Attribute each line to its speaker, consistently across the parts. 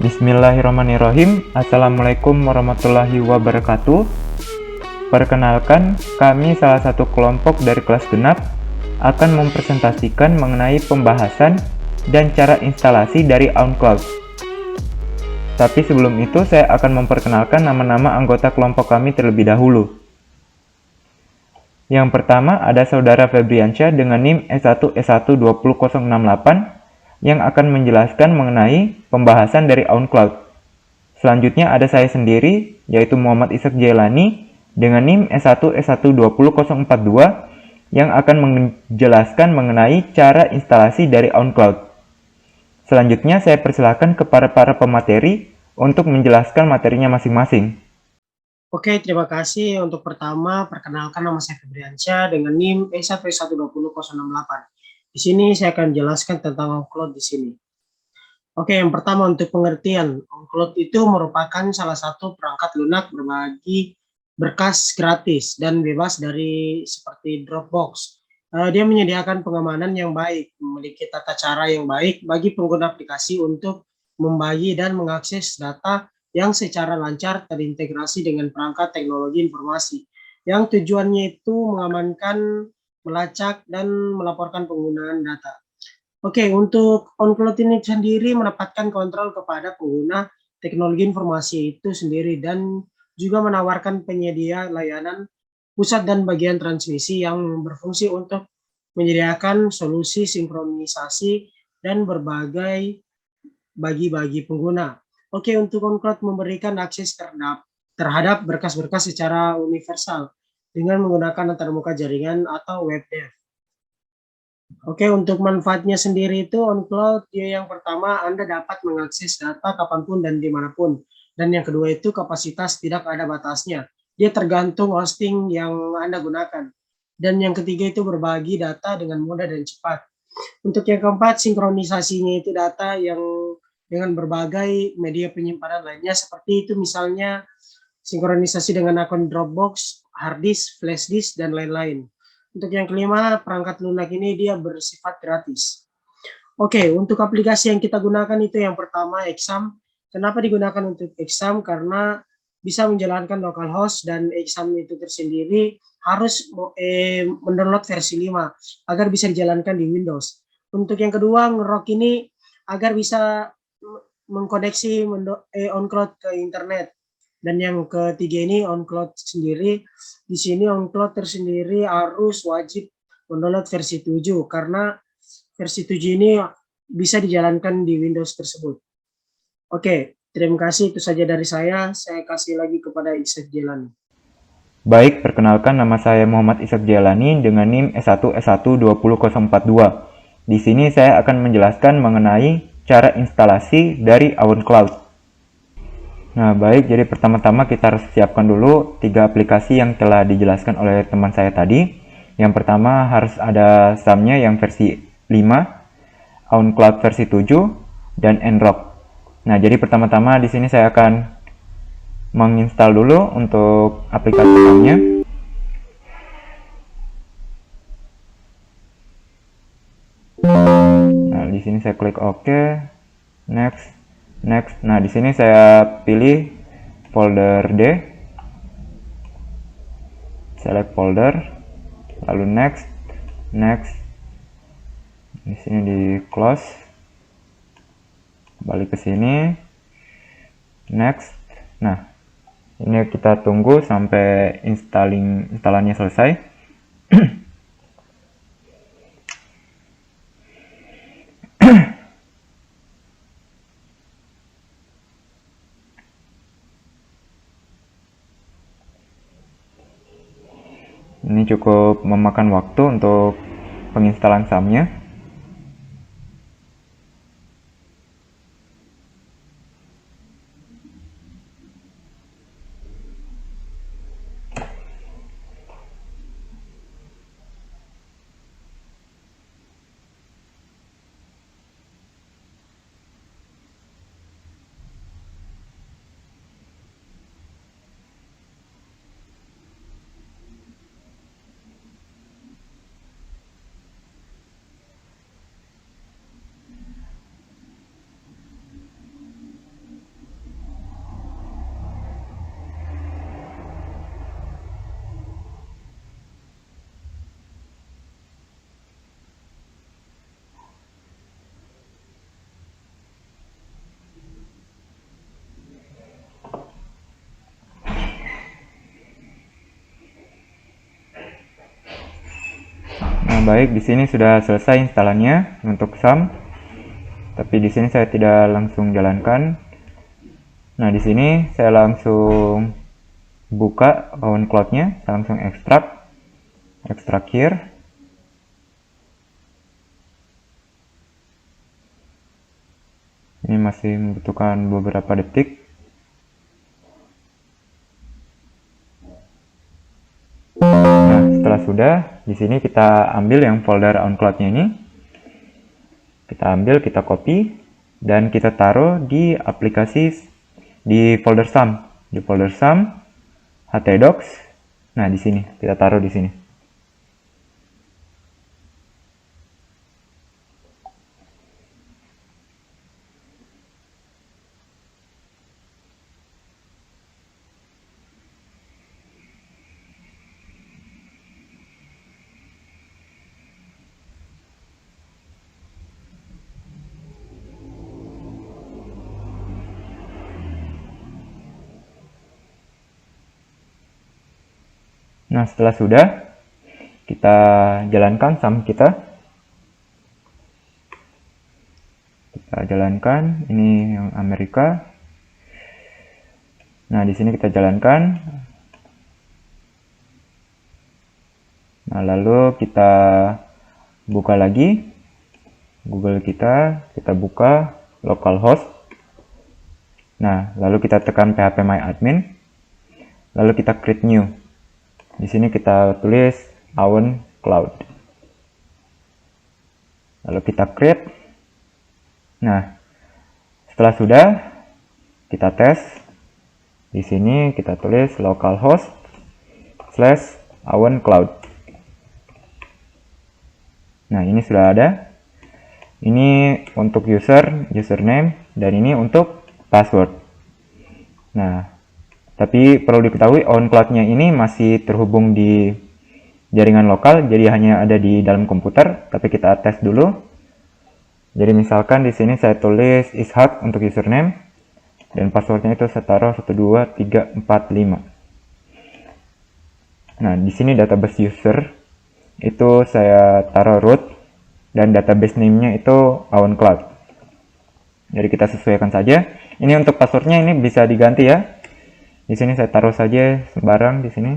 Speaker 1: Bismillahirrahmanirrahim. Assalamualaikum warahmatullahi wabarakatuh. Perkenalkan, kami salah satu kelompok dari kelas genap akan mempresentasikan mengenai pembahasan dan cara instalasi dari OnCloud. Tapi sebelum itu, saya akan memperkenalkan nama-nama anggota kelompok kami terlebih dahulu. Yang pertama ada Saudara Febriansyah dengan NIM S1S120.068 yang akan menjelaskan mengenai pembahasan dari OnCloud. Selanjutnya ada saya sendiri, yaitu Muhammad Ishak Jailani dengan NIM S1S120.042 yang akan menjelaskan mengenai cara instalasi dari OnCloud. Selanjutnya saya persilakan kepada para pemateri untuk menjelaskan materinya masing-masing.
Speaker 2: Oke, terima kasih. Untuk pertama, perkenalkan nama saya Febriansyah dengan NIM S1S120.068. Di sini saya akan jelaskan tentang OnCloud di sini. Oke, yang pertama untuk pengertian, OnCloud itu merupakan salah satu perangkat lunak berbagi berkas gratis dan bebas dari seperti Dropbox. Dia menyediakan pengamanan yang baik, memiliki tata cara yang baik bagi pengguna aplikasi untuk membagi dan mengakses data yang secara lancar terintegrasi dengan perangkat teknologi informasi, yang tujuannya itu mengamankan, melacak, dan melaporkan penggunaan data. Oke, untuk OnCloud ini sendiri mendapatkan kontrol kepada pengguna teknologi informasi itu sendiri dan juga menawarkan penyedia layanan pusat dan bagian transmisi yang berfungsi untuk menyediakan solusi sinkronisasi dan berbagai bagi pengguna. Oke, untuk OnCloud memberikan akses terhadap berkas-berkas secara universal dengan menggunakan antarmuka jaringan atau web dev. Oke, untuk manfaatnya sendiri itu OnCloud, yang pertama Anda dapat mengakses data kapanpun dan dimanapun. Dan yang kedua itu kapasitas tidak ada batasnya. Dia tergantung hosting yang Anda gunakan. Dan yang ketiga itu berbagi data dengan mudah dan cepat. Untuk yang keempat, sinkronisasinya itu data yang dengan berbagai media penyimpanan lainnya, seperti itu misalnya sinkronisasi dengan akun Dropbox, hard disk, flash disk, dan lain-lain. Untuk yang kelima, perangkat lunak ini dia bersifat gratis. Oke, untuk aplikasi yang kita gunakan itu yang pertama Exam. Kenapa digunakan untuk Exam? Karena bisa menjalankan localhost dan Exam itu tersendiri harus mendownload versi 5 agar bisa dijalankan di Windows. Untuk yang kedua, Ngerok ini agar bisa mengkoneksi OnCloud ke internet. Dan yang ketiga ini OnCloud sendiri, di sini OnCloud tersendiri harus wajib mendownload versi 7 karena versi 7 ini bisa dijalankan di Windows tersebut. Oke, terima kasih, itu saja dari saya. Saya kasih lagi kepada Ishak Jailani.
Speaker 1: Baik, perkenalkan nama saya Muhammad Ishak Jailani dengan NIM S1S120.042. Di sini saya akan menjelaskan mengenai cara instalasi dari OnCloud. Nah, baik, jadi pertama-tama kita harus siapkan dulu 3 aplikasi yang telah dijelaskan oleh teman saya tadi. Yang pertama harus ada SAM-nya yang versi 5, OnCloud versi 7, dan Nrock. Nah, jadi pertama-tama di sini saya akan menginstal dulu untuk aplikasi SAM-nya. Nah, di sini saya klik OK, next, next. Nah, di sini saya pilih folder D, select folder, lalu next, next. Di sini di close, balik ke sini, next. Nah, ini kita tunggu sampai instalannya selesai. Ini cukup memakan waktu untuk penginstalan SAM-nya. baik, di sini sudah selesai instalannya untuk SAM. Tapi di sini saya tidak langsung jalankan. Nah, di sini saya langsung buka Own Cloud-nya, saya langsung ekstrak here. Ini masih membutuhkan beberapa detik. Nah, setelah sudah, di sini kita ambil yang folder Own Cloud-nya ini. Kita ambil, kita copy, dan kita taruh di aplikasi di folder SAM. Di folder SAM, htdocs. Nah, di sini kita taruh di sini. Nah, setelah sudah, kita jalankan SAM kita. Kita jalankan, ini yang Amerika. Nah, di sini kita jalankan. Nah, lalu kita buka lagi Google kita buka localhost. Nah, lalu kita tekan phpMyAdmin. Lalu kita create new. Di sini kita tulis Own Cloud. Lalu kita create. Nah, setelah sudah, kita tes. Di sini kita tulis localhost/Own Cloud. Nah, ini sudah ada. Ini untuk username, dan ini untuk password. Nah, tapi perlu diketahui Own Cloud-nya ini masih terhubung di jaringan lokal, jadi hanya ada di dalam komputer. Tapi kita tes dulu. Jadi misalkan di sini saya tulis Ishak untuk username, dan passwordnya itu saya taruh 12345. Nah, di sini database user itu saya taruh root, dan database name-nya itu Own Cloud. Jadi kita sesuaikan saja. Ini untuk passwordnya ini bisa diganti ya. Di sini saya taruh saja sembarang di sini.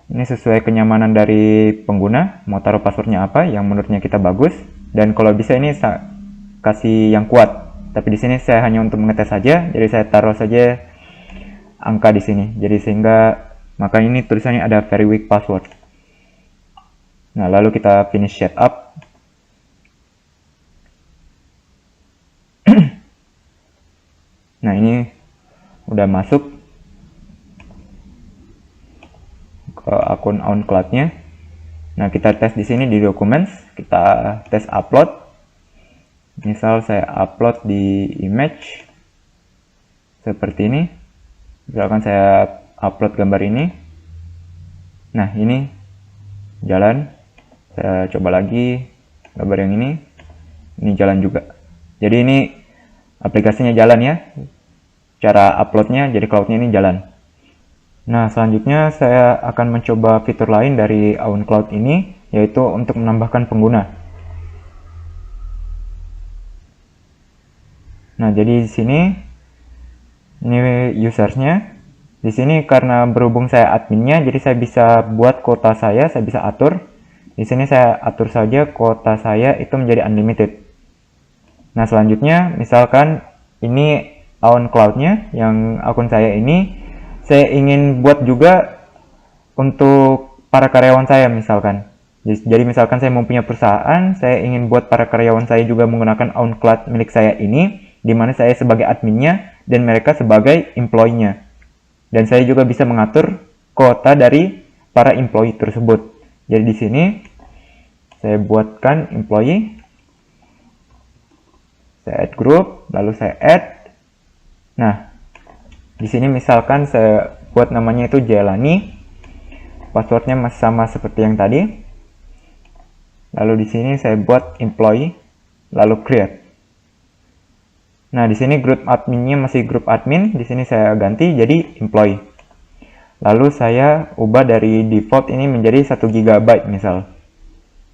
Speaker 1: Ini sesuai kenyamanan dari pengguna, mau taruh passwordnya apa yang menurutnya kita bagus. Dan kalau bisa ini saya kasih yang kuat. Tapi di sini saya hanya untuk mengetes saja, jadi saya taruh saja angka di sini. Jadi sehingga maka ini tulisannya ada very weak password. Nah, lalu kita finish setup. Nah, ini udah masuk ke akun Own Cloud-nya. Nah, kita tes di sini di documents, kita tes upload. Misal saya upload di image seperti ini. Misalkan saya upload gambar ini. Nah, ini jalan. Saya coba lagi gambar yang ini. Ini jalan juga. Jadi ini aplikasinya jalan ya. Cara uploadnya jadi cloud-nya ini jalan. Nah, selanjutnya saya akan mencoba fitur lain dari Own Cloud ini, yaitu untuk menambahkan pengguna. Nah, jadi di sini ini usersnya. Di sini karena berhubung saya adminnya, jadi saya bisa buat kuota saya bisa atur. Di sini saya atur saja kuota saya itu menjadi unlimited. Nah, selanjutnya misalkan ini Own Cloud-nya yang akun saya ini, saya ingin buat juga untuk para karyawan saya misalkan. Jadi misalkan saya mempunyai perusahaan, saya ingin buat para karyawan saya juga menggunakan Own Cloud milik saya ini, di mana saya sebagai adminnya dan mereka sebagai employee-nya. Dan saya juga bisa mengatur kuota dari para employee tersebut. Jadi di sini saya buatkan employee, saya add group, lalu saya add. Nah, di sini misalkan saya buat namanya itu Jelani, passwordnya masih sama seperti yang tadi. Lalu di sini saya buat employee, lalu create. Nah, di sini grup adminnya masih grup admin, di sini saya ganti jadi employee. lalu saya ubah dari default ini menjadi 1 GB misal.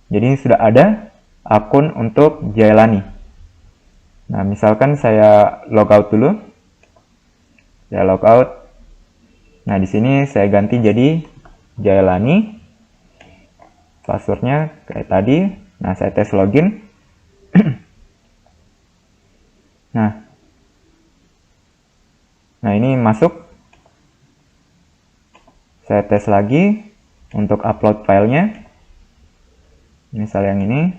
Speaker 1: Jadi sudah ada akun untuk Jailani. Nah, misalkan saya logout dulu. Saya logout. Nah, di sini saya ganti jadi Jailani. Passwordnya kayak tadi. Nah, saya tes login. Nah, ini masuk. Saya tes lagi untuk upload filenya. Misal yang ini.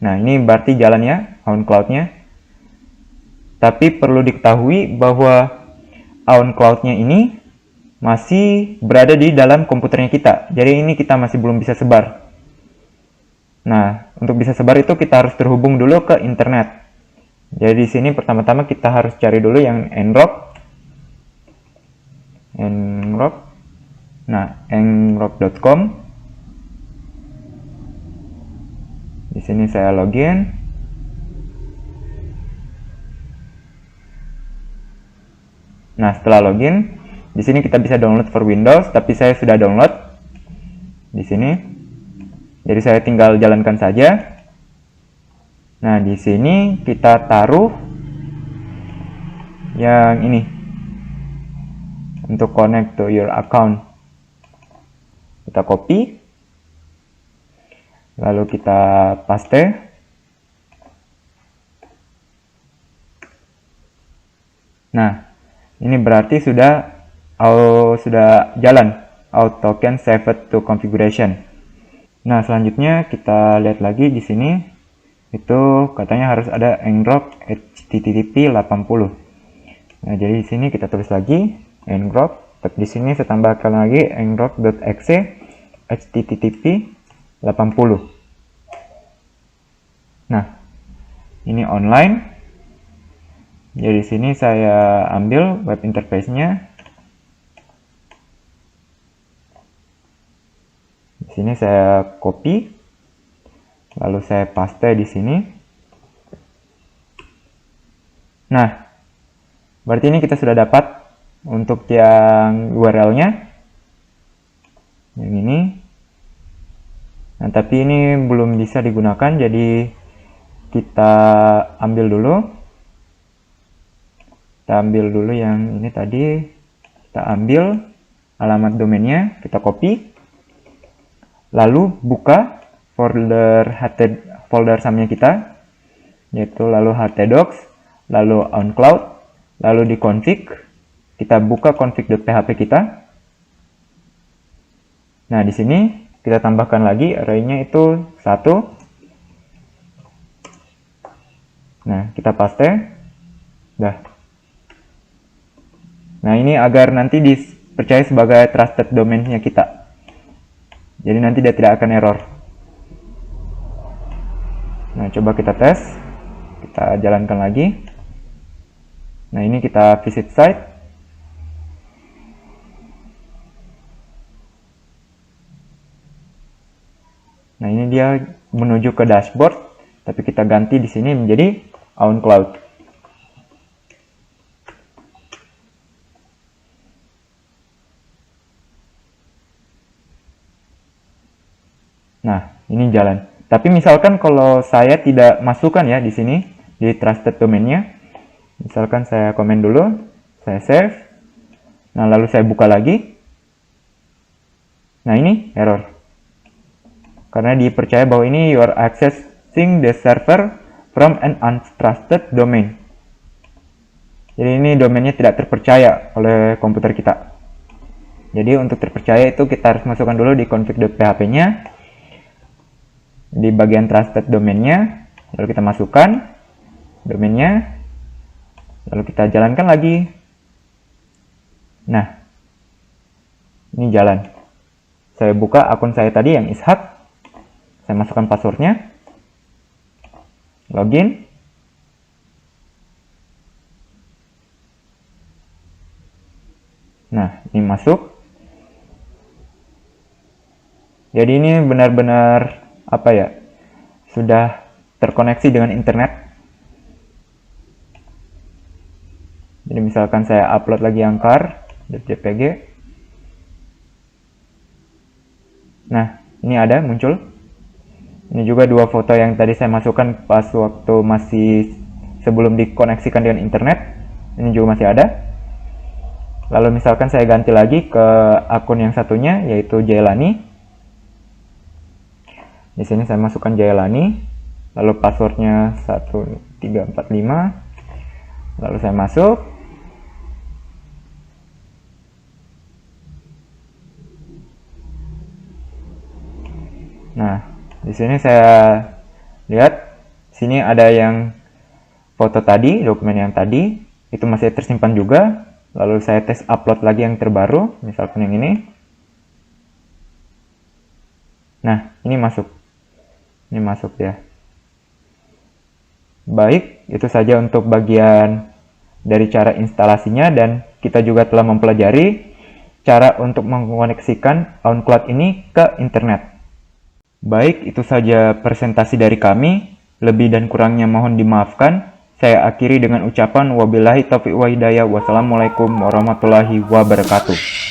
Speaker 1: Nah, ini berarti jalan ya OnCloud-nya. Tapi perlu diketahui bahwa OnCloud-nya ini masih berada di dalam komputernya kita. Jadi ini kita masih belum bisa sebar. Nah, untuk bisa sebar itu kita harus terhubung dulu ke internet. Jadi di sini pertama-tama kita harus cari dulu yang ngrok. Nah, ngrok.com. Di sini saya login. Nah, setelah login, di sini kita bisa download for Windows, tapi saya sudah download di sini. Jadi saya tinggal jalankan saja. Nah, di sini kita taruh yang ini untuk connect to your account. Kita copy, lalu kita paste. Nah, ini berarti sudah jalan token saved to configuration. Nah, selanjutnya kita lihat lagi di sini. Itu katanya harus ada ngrok http 80. Nah, jadi di sini kita tulis lagi ngrok, tapi di sini saya tambahkan lagi ngrok.exe http 80. Nah, ini online. Jadi di sini saya ambil web interface-nya. Di sini saya copy. Lalu saya paste di sini. Nah, berarti ini kita sudah dapat untuk yang URL-nya. Yang ini. Nah, tapi ini belum bisa digunakan, jadi kita ambil dulu. Kita ambil dulu yang ini tadi. Kita ambil alamat domainnya, kita copy. Lalu buka folder samnya kita, yaitu lalu htdocs, lalu OnCloud, lalu di config, kita buka config.php kita. Nah, di sini kita tambahkan lagi array-nya itu 1. Nah, kita paste. Dah. Nah, ini agar nanti dipercaya sebagai trusted domain-nya kita. Jadi nanti dia tidak akan error. Nah, coba kita tes. Kita jalankan lagi. Nah, ini kita visit site. Nah, ini dia menuju ke dashboard, tapi kita ganti di sini menjadi OnCloud. Nah, ini jalan. Tapi misalkan kalau saya tidak masukkan ya di sini di trusted domain-nya, misalkan saya komen dulu, saya save. Nah, lalu saya buka lagi. Nah, ini error. Karena dipercaya bahwa ini you are accessing the server from an untrusted domain. Jadi ini domainnya tidak terpercaya oleh komputer kita. Jadi untuk terpercaya itu kita harus masukkan dulu di config.php-nya. Di bagian trusted domainnya, lalu kita masukkan domainnya, lalu kita jalankan lagi. Nah, ini jalan. Saya buka akun saya tadi yang Ishak, saya masukkan passwordnya, login. Nah, ini masuk. Jadi ini benar-benar sudah terkoneksi dengan internet. Jadi misalkan saya upload lagi Angkar .jpg. Nah, ini ada muncul. Ini juga dua foto yang tadi saya masukkan pas waktu masih sebelum dikoneksikan dengan internet. Ini juga masih ada. Lalu misalkan saya ganti lagi ke akun yang satunya, yaitu Jailani. Di sini saya masukkan Jailani, lalu passwordnya 1345. Lalu saya masuk. Nah, di sini saya lihat, sini ada yang foto tadi, dokumen yang tadi, itu masih tersimpan juga. Lalu saya tes upload lagi yang terbaru, misalkan yang ini. Nah, ini masuk. Ini masuk ya. Baik, itu saja untuk bagian dari cara instalasinya, dan kita juga telah mempelajari cara untuk mengoneksikan OnCloud ini ke internet. Baik, itu saja presentasi dari kami. Lebih dan kurangnya mohon dimaafkan. Saya akhiri dengan ucapan wabillahi taufiq wa hidayah. Wassalamualaikum warahmatullahi wabarakatuh.